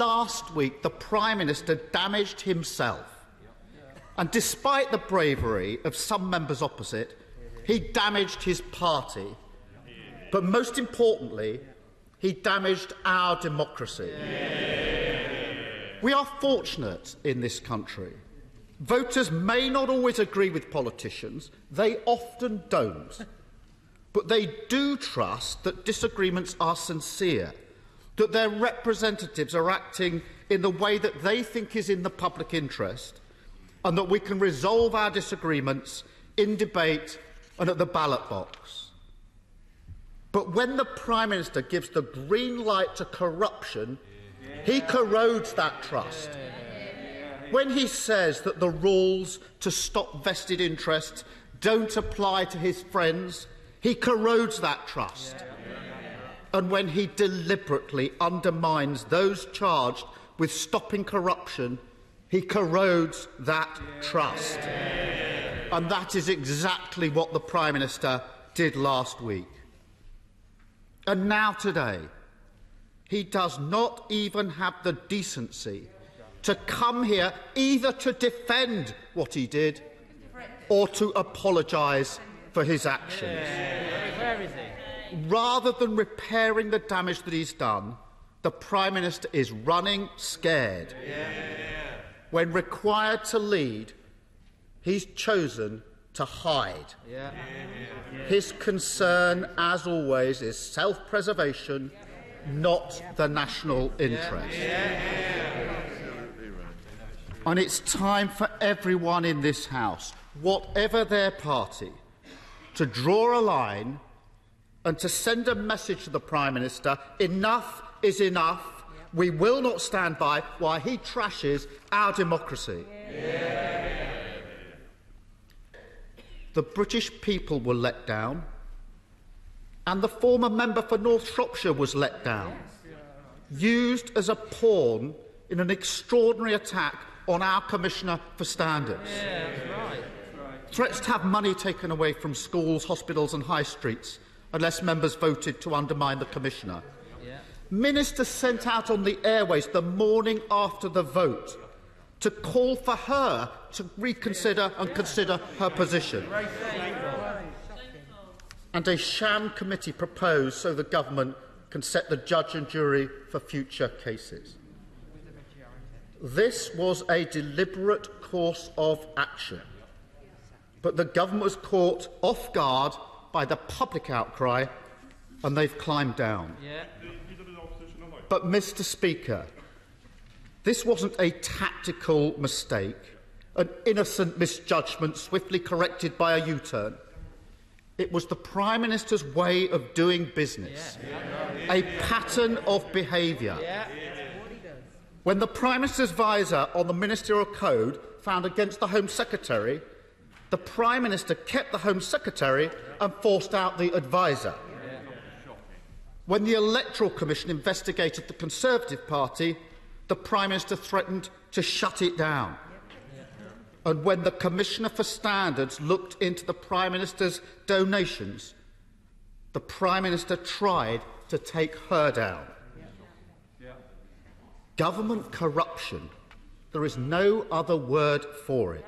last week the Prime Minister damaged himself. And despite the bravery of some members opposite, he damaged his party. But most importantly, he damaged our democracy. We are fortunate in this country. Voters may not always agree with politicians. They often don't. But they do trust that disagreements are sincere, that their representatives are acting in the way that they think is in the public interest, and that we can resolve our disagreements in debate and at the ballot box. But when the Prime Minister gives the green light to corruption, he corrodes that trust. When he says that the rules to stop vested interests don't apply to his friends, he corrodes that trust. And when he deliberately undermines those charged with stopping corruption, he corrodes that trust. And that is exactly what the Prime Minister did last week. And now today, he does not even have the decency to come here either to defend what he did or to apologise for his actions. Rather than repairing the damage that he's done, the Prime Minister is running scared. When required to lead, he's chosen to hide. His concern, as always, is self-preservation, not the national interest. And it's time for everyone in this House, whatever their party, to draw a line and to send a message to the Prime Minister: enough is enough. We will not stand by while he trashes our democracy. The British people were let down, and the former member for North Shropshire was let down, used as a pawn in an extraordinary attack on our Commissioner for Standards. Threats to have money taken away from schools, hospitals and high streets unless members voted to undermine the Commissioner. Ministers sent out on the airways the morning after the vote to call for her to reconsider and consider her position. And a sham committee proposed so the government can set the judge and jury for future cases. This was a deliberate course of action, but the government was caught off guard by the public outcry and they've climbed down. But, Mr. Speaker, this wasn't a tactical mistake, an innocent misjudgment swiftly corrected by a U-turn. It was the Prime Minister's way of doing business, a pattern of behaviour. When the Prime Minister's visor on the Ministerial Code found against the Home Secretary, the Prime Minister kept the Home Secretary and forced out the advisor. When the Electoral Commission investigated the Conservative Party, the Prime Minister threatened to shut it down. And when the Commissioner for Standards looked into the Prime Minister's donations, the Prime Minister tried to take her down. Government corruption, there is no other word for it.